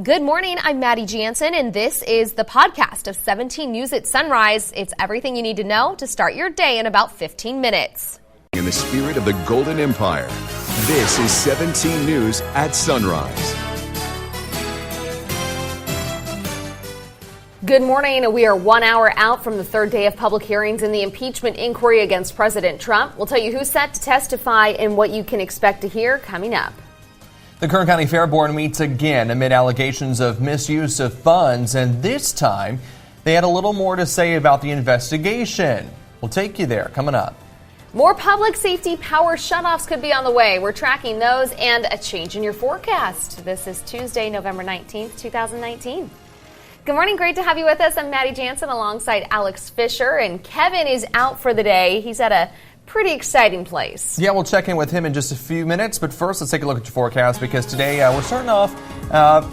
Good morning, I'm Maddie Jansen, and this is the podcast of 17 News at Sunrise. It's everything you need to know to start your day in about 15 minutes. In the spirit of the Golden Empire, this is 17 News at Sunrise. Good morning. We are 1 hour out from the third day of public hearings in the impeachment inquiry against President Trump. We'll tell you who's set to testify and what you can expect to hear coming up. The Kern County Fair Board meets again amid allegations of misuse of funds, and this time they had a little more to say about the investigation. We'll take you there coming up. More public safety power shutoffs could be on the way. We're tracking those and a change in your forecast. This is Tuesday, November 19th, 2019. Good morning. Great to have you with us. I'm Maddie Jansen alongside Alex Fisher, and Kevin is out for the day. He's at a pretty exciting place. Yeah, we'll check in with him in just a few minutes, but first let's take a look at your forecast because today we're starting off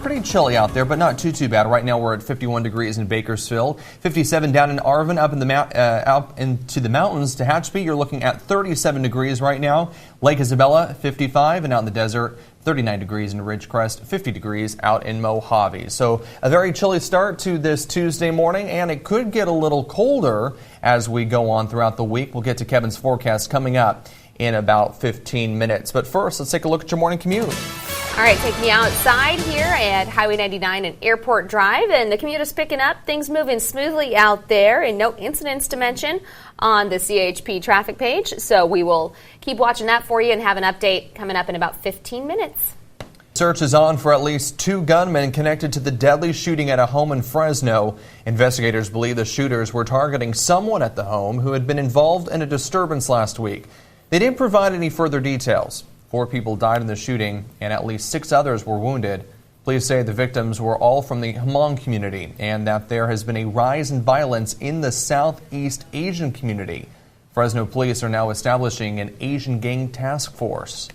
pretty chilly out there, but not too bad. Right now we're at 51 degrees in Bakersfield, 57 down in Arvin, up into the mountains. Tehachapi, you're looking at 37 degrees right now. Lake Isabella, 55, and out in the desert, 39 degrees in Ridgecrest, 50 degrees out in Mojave. So a very chilly start to this Tuesday morning, and it could get a little colder as we go on throughout the week. We'll get to Kevin's forecast coming up in about 15 minutes. But first, let's take a look at your morning commute. All right, take me outside here at Highway 99 and Airport Drive, and the commute is picking up. Things moving smoothly out there, and no incidents to mention on the CHP traffic page. So we will keep watching that for you and have an update coming up in about 15 minutes. Search is on for at least 2 gunmen connected to the deadly shooting at a home in Fresno. Investigators believe the shooters were targeting someone at the home who had been involved in a disturbance last week. They didn't provide any further details. 4 people died in the shooting and at least 6 others were wounded. Police say the victims were all from the Hmong community and that there has been a rise in violence in the Southeast Asian community. Fresno police are now establishing an Asian gang task force.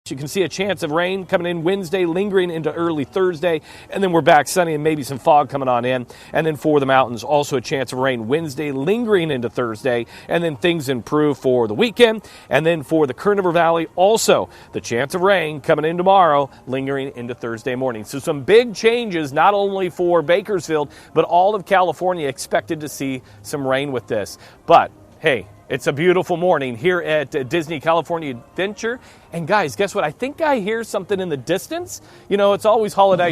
You can see a chance of rain coming in Wednesday, lingering into early Thursday, and then we're back sunny and maybe some fog coming on in. And then for the mountains, also a chance of rain Wednesday, lingering into Thursday, and then things improve for the weekend. And then for the Kern River Valley, also the chance of rain coming in tomorrow, lingering into Thursday morning. So some big changes, not only for Bakersfield, but all of California expected to see some rain with this. But hey, it's a beautiful morning here at Disney California Adventure. And guys, guess what? I think I hear something in the distance. You know, it's always holiday.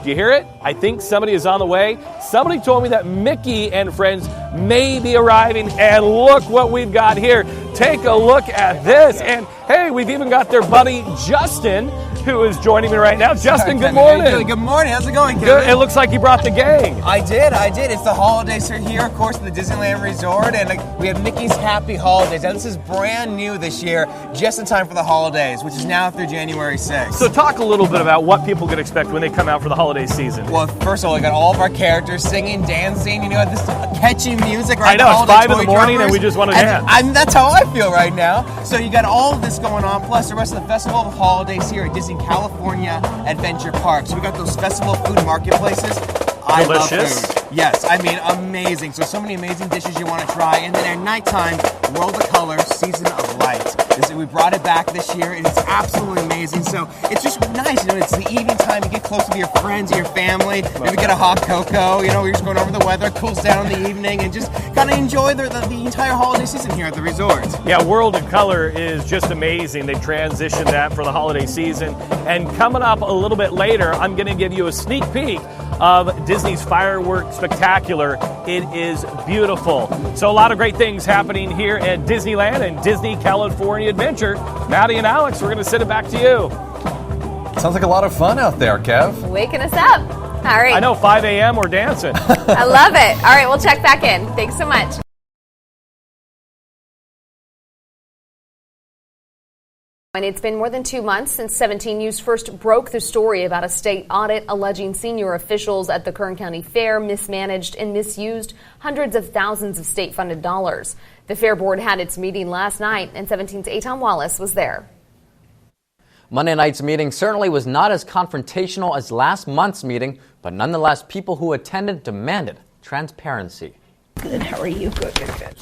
Do you hear it? I think somebody is on the way. Somebody told me that Mickey and friends may be arriving. And look what we've got here. Take a look at this. And hey, we've even got their buddy Justin, who is joining me right now. Justin, good morning. Good morning. How's it going, Kevin? Good. It looks like you brought the gang. I did. It's the holidays are here, of course, at the Disneyland Resort, and we have Mickey's Happy Holidays. Now, this is brand new this year, just in time for the holidays, which is now through January 6th. So talk a little bit about what people can expect when they come out for the holiday season. Well, first of all, we got all of our characters singing, dancing, this catchy music, right? I know, it's 5 in the morning and we just want to dance. That's how I feel right now. So you got all of this going on, plus the rest of the Festival of Holidays here at Disney California Adventure Park. So we got those festival food markets. I love food. Yes, amazing. So many amazing dishes you want to try. And then at nighttime, World of Color, Season of Light. We brought it back this year, and it's absolutely amazing. So it's just nice. It's the evening time. You get close to your friends and your family. Maybe get a hot cocoa. You're just going over the weather. It cools down in the evening, and just kind of enjoy the entire holiday season here at the resort. Yeah, World of Color is just amazing. They transitioned that for the holiday season. And coming up a little bit later, I'm going to give you a sneak peek of Disney's Fireworks Spectacular. It is beautiful. So a lot of great things happening here at Disneyland and Disney California Adventure. Maddie and Alex, we're going to send it back to you. Sounds like a lot of fun out there, Kev. Waking us up. All right. I know, 5 a.m. we're dancing. I love it. All right, we'll check back in. Thanks so much. And it's been more than 2 months since 17 News first broke the story about a state audit alleging senior officials at the Kern County Fair mismanaged and misused hundreds of thousands of state-funded dollars. The Fair Board had its meeting last night, and 17's Aton Wallace was there. Monday night's meeting certainly was not as confrontational as last month's meeting, but nonetheless, people who attended demanded transparency. Good. How are you? Good.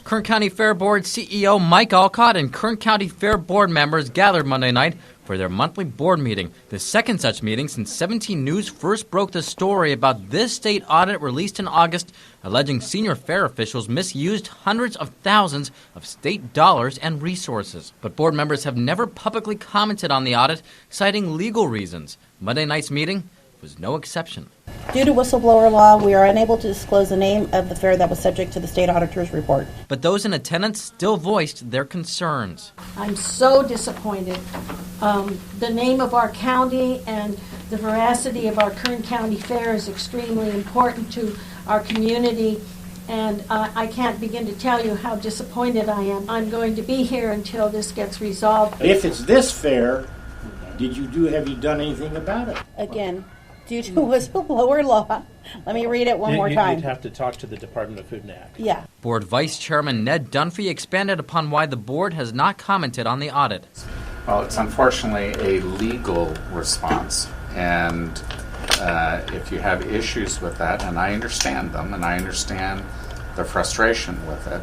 Kern County Fair Board CEO Mike Alcott and Kern County Fair Board members gathered Monday night for their monthly board meeting, the second such meeting since 17 News first broke the story about this state audit released in August, alleging senior fair officials misused hundreds of thousands of state dollars and resources. But board members have never publicly commented on the audit, citing legal reasons. Monday night's meeting was no exception. Due to whistleblower law, we are unable to disclose the name of the fair that was subject to the state auditor's report. But those in attendance still voiced their concerns. I'm so disappointed. The name of our county and the veracity of our Kern County Fair is extremely important to our community, and I can't begin to tell you how disappointed I am. I'm going to be here until this gets resolved. If it's this fair, have you done anything about it? Again, due to whistleblower law. Let me read it one more time. You'd have to talk to the Department of Food and Ag. Yeah. Board Vice Chairman Ned Dunphy expanded upon why the board has not commented on the audit. Well, it's unfortunately a legal response, and if you have issues with that, and I understand them, and I understand the frustration with it,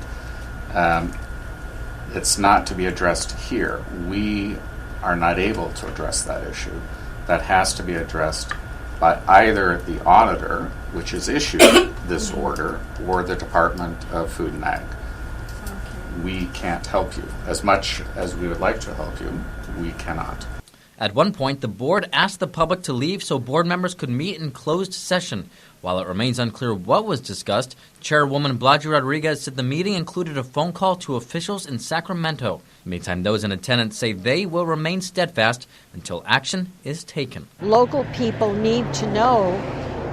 it's not to be addressed here. We are not able to address that issue. That has to be addressed by either the auditor, which has issued this order, or the Department of Food and Ag. We can't help you. As much as we would like to help you, we cannot. At one point, the board asked the public to leave so board members could meet in closed session. While it remains unclear what was discussed, Chairwoman Bladue Rodriguez said the meeting included a phone call to officials in Sacramento. Meantime, those in attendance say they will remain steadfast until action is taken. Local people need to know,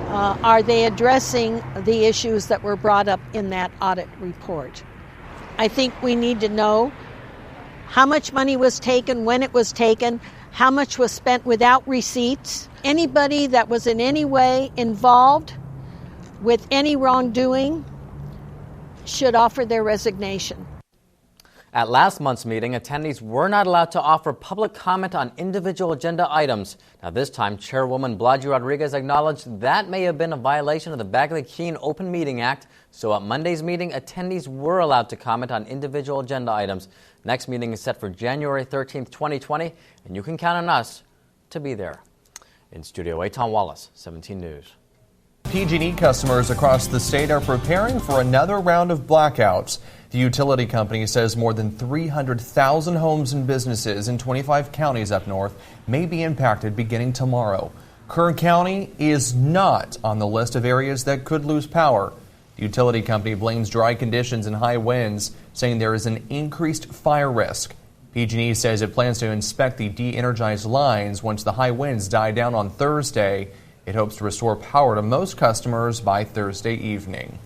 are they addressing the issues that were brought up in that audit report? I think we need to know how much money was taken, when it was taken, how much was spent without receipts. Anybody that was in any way involved with any wrongdoing should offer their resignation. At last month's meeting, attendees were not allowed to offer public comment on individual agenda items. Now this time, Chairwoman Bladue Rodriguez acknowledged that may have been a violation of the Bagley-Keene Open Meeting Act. So at Monday's meeting, attendees were allowed to comment on individual agenda items. Next meeting is set for January 13th, 2020, and you can count on us to be there. In Studio A, Tom Wallace, 17 News. PG&E customers across the state are preparing for another round of blackouts. The utility company says more than 300,000 homes and businesses in 25 counties up north may be impacted beginning tomorrow. Kern County is not on the list of areas that could lose power. The utility company blames dry conditions and high winds, saying there is an increased fire risk. PG&E says it plans to inspect the de-energized lines once the high winds die down on Thursday. It hopes to restore power to most customers by Thursday evening.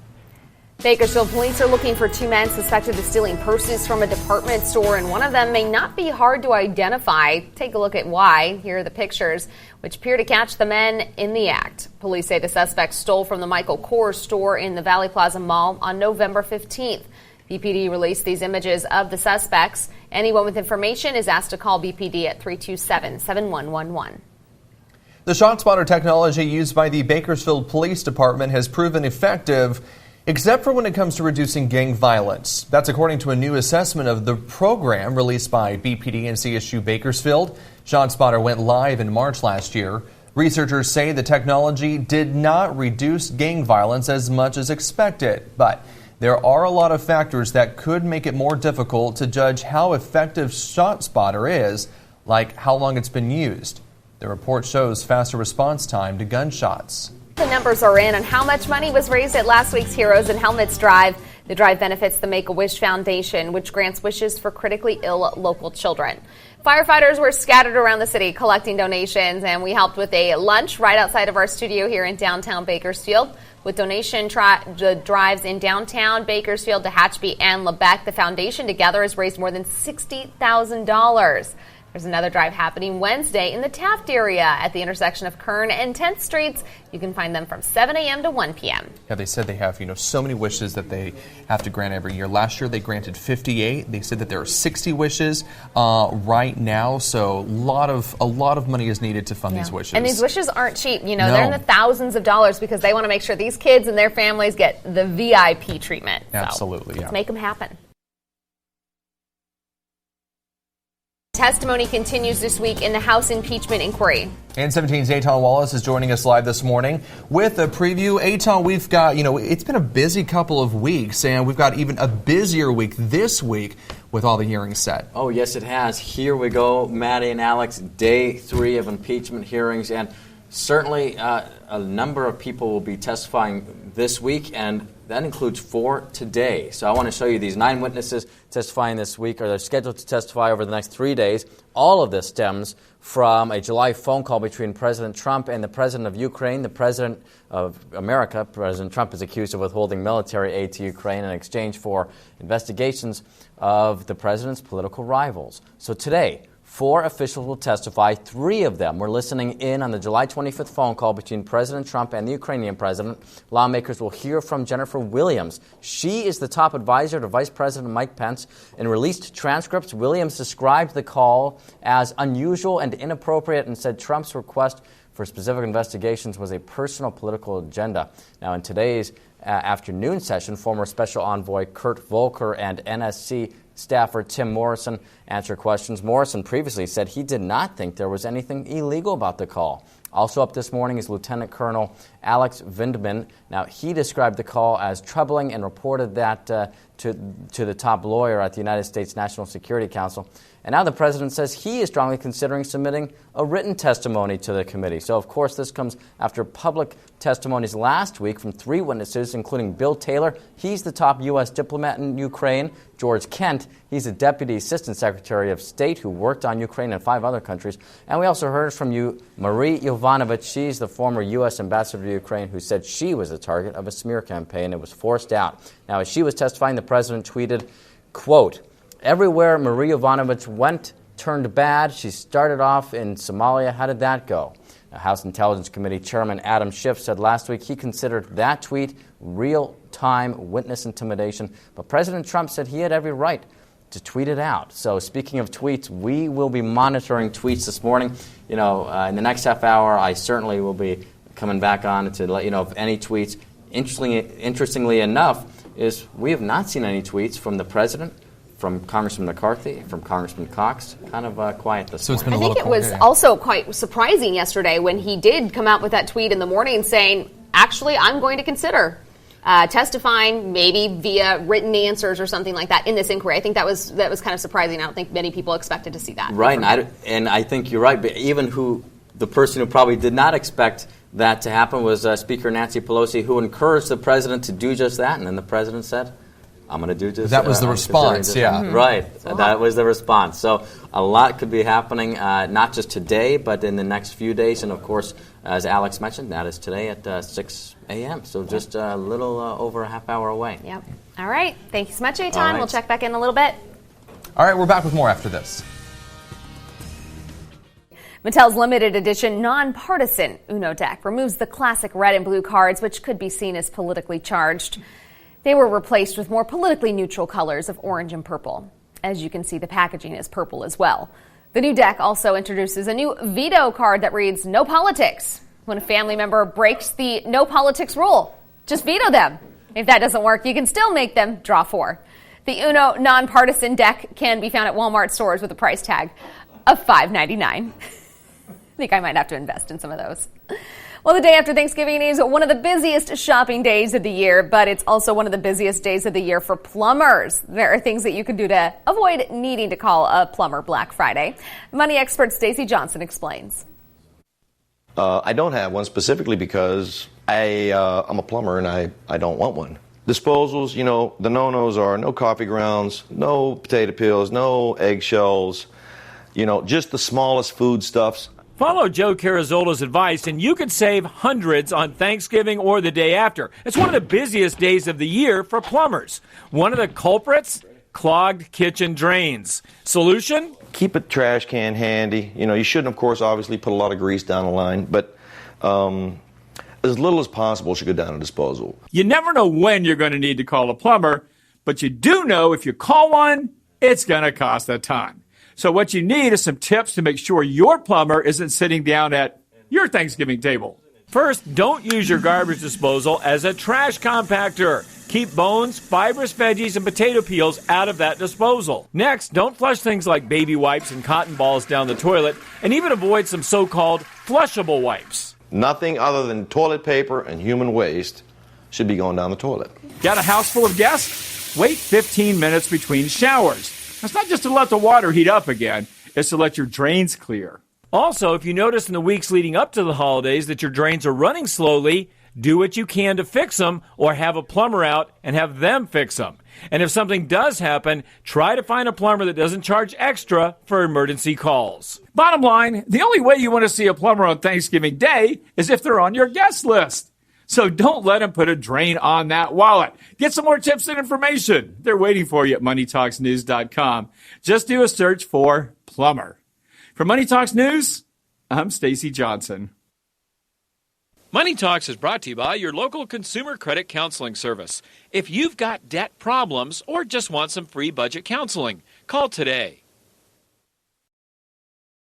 Bakersfield police are looking for two men suspected of stealing purses from a department store, and one of them may not be hard to identify. Take a look at why. Here are the pictures, which appear to catch the men in the act. Police say the suspect stole from the Michael Kors store in the Valley Plaza Mall on November 15th. BPD released these images of the suspects. Anyone with information is asked to call BPD at 327-7111. The ShotSpotter technology used by the Bakersfield Police Department has proven effective, except for when it comes to reducing gang violence. That's according to a new assessment of the program released by BPD and CSU Bakersfield. ShotSpotter went live in March last year. Researchers say the technology did not reduce gang violence as much as expected, but there are a lot of factors that could make it more difficult to judge how effective ShotSpotter is, like how long it's been used. The report shows faster response time to gunshots. The numbers are in on how much money was raised at last week's Heroes and Helmets Drive. The drive benefits the Make-A-Wish Foundation, which grants wishes for critically ill local children. Firefighters were scattered around the city collecting donations, and we helped with a lunch right outside of our studio here in downtown Bakersfield. With donation drives in downtown Bakersfield, Tehachapi, and Lebec, the foundation together has raised more than $60,000. There's another drive happening Wednesday in the Taft area at the intersection of Kern and 10th Streets. You can find them from 7 a.m. to 1 p.m. Yeah, they said they have, so many wishes that they have to grant every year. Last year they granted 58. They said that there are 60 wishes right now, so a lot of money is needed to fund these wishes. And these wishes aren't cheap. They're in the thousands of dollars because they want to make sure these kids and their families get the VIP treatment. Absolutely, so let's make them happen. Testimony continues this week in the House impeachment inquiry. And 17's Aton Wallace is joining us live this morning with a preview. Aton, we've got, it's been a busy couple of weeks, and we've got even a busier week this week with all the hearings set. Oh, yes, it has. Here we go, Maddie and Alex, day 3 of impeachment hearings, and certainly a number of people will be testifying this week, and that includes 4 today. So I want to show you these 9 witnesses testifying this week, or they're scheduled to testify over the next 3 days. All of this stems from a July phone call between President Trump and the President of Ukraine. The President of America, President Trump, is accused of withholding military aid to Ukraine in exchange for investigations of the President's political rivals. So today, 4 officials will testify. 3 of them were listening in on the July 25th phone call between President Trump and the Ukrainian president. Lawmakers will hear from Jennifer Williams. She is the top advisor to Vice President Mike Pence. In released transcripts, Williams described the call as unusual and inappropriate and said Trump's request for specific investigations was a personal political agenda. Now, in today's afternoon session, former Special Envoy Kurt Volker and NSC staffer Tim Morrison answered questions. Morrison previously said he did not think there was anything illegal about the call. Also up this morning is Lieutenant Colonel Alex Vindman. Now, he described the call as troubling and reported that to the top lawyer at the United States National Security Council. And now the president says he is strongly considering submitting a written testimony to the committee. So, of course, this comes after public testimonies last week from 3 witnesses, including Bill Taylor. He's the top U.S. diplomat in Ukraine. George Kent, he's a Deputy Assistant Secretary of State who worked on Ukraine and 5 other countries. And we also heard from Marie Yovanovitch. She's the former U.S. ambassador to Ukraine who said she was the target of a smear campaign and was forced out. Now, as she was testifying, the president tweeted, quote, "Everywhere Marie Yovanovitch went turned bad. She started off in Somalia. How did that go?" Now, House Intelligence Committee Chairman Adam Schiff said last week he considered that tweet real-time witness intimidation. But President Trump said he had every right to tweet it out. So speaking of tweets, we will be monitoring tweets this morning. In the next half hour, I certainly will be coming back on to let you know of any tweets. Interestingly enough, is we have not seen any tweets from the president, from Congressman McCarthy, from Congressman Cox. Kind of quiet this morning. I think it was also quite surprising yesterday when he did come out with that tweet in the morning saying, actually, I'm going to consider testifying maybe via written answers or something like that in this inquiry. I think that was kind of surprising. I don't think many people expected to see that. Right, and I think you're right. But even the person who probably did not expect that to happen was Speaker Nancy Pelosi, who encouraged the president to do just that. And then the president said, I'm going to do just that. That was the response, yeah. Mm-hmm. Right, that was the response. So a lot could be happening, not just today, but in the next few days. And, of course, as Alex mentioned, that is today at 6 a.m., so just a little over a half hour away. Yep. All right. Thank you so much, Aton. We'll check back in a little bit. All right, we're back with more after this. Mattel's limited edition nonpartisan Uno deck removes the classic red and blue cards, which could be seen as politically charged. They were replaced with more politically neutral colors of orange and purple. As you can see, the packaging is purple as well. The new deck also introduces a new veto card that reads, "No politics." When a family member breaks the no politics rule, just veto them. If that doesn't work, you can still make them draw 4. The Uno nonpartisan deck can be found at Walmart stores with a price tag of $5.99. I think I might have to invest in some of those. Well, the day after Thanksgiving is one of the busiest shopping days of the year, but it's also one of the busiest days of the year for plumbers. There are things that you can do to avoid needing to call a plumber Black Friday. Money expert Stacey Johnson explains. I don't have one specifically because I'm a plumber and I don't want one. Disposals, the no-nos are no coffee grounds, no potato peels, no eggshells, just the smallest foodstuffs. Follow Joe Carazola's advice, and you could save hundreds on Thanksgiving or the day after. It's one of the busiest days of the year for plumbers. One of the culprits? Clogged kitchen drains. Solution? Keep a trash can handy. You shouldn't, of course, obviously put a lot of grease down the line, but as little as possible should go down a disposal. You never know when you're going to need to call a plumber, but you do know if you call one, it's going to cost a ton. So what you need is some tips to make sure your plumber isn't sitting down at your Thanksgiving table. First, don't use your garbage disposal as a trash compactor. Keep bones, fibrous veggies, and potato peels out of that disposal. Next, don't flush things like baby wipes and cotton balls down the toilet, and even avoid some so-called flushable wipes. Nothing other than toilet paper and human waste should be going down the toilet. Got a house full of guests? Wait 15 minutes between showers. That's not just to let the water heat up again, it's to let your drains clear. Also, if you notice in the weeks leading up to the holidays that your drains are running slowly, do what you can to fix them, or have a plumber out and have them fix them. And if something does happen, try to find a plumber that doesn't charge extra for emergency calls. Bottom line, the only way you want to see a plumber on Thanksgiving Day is if they're on your guest list. So don't let them put a drain on that wallet. Get some more tips and information. They're waiting for you at MoneyTalksNews.com. Just do a search for plumber. For Money Talks News, I'm Stacy Johnson. Money Talks is brought to you by your local consumer credit counseling service. If you've got debt problems or just want some free budget counseling, call today.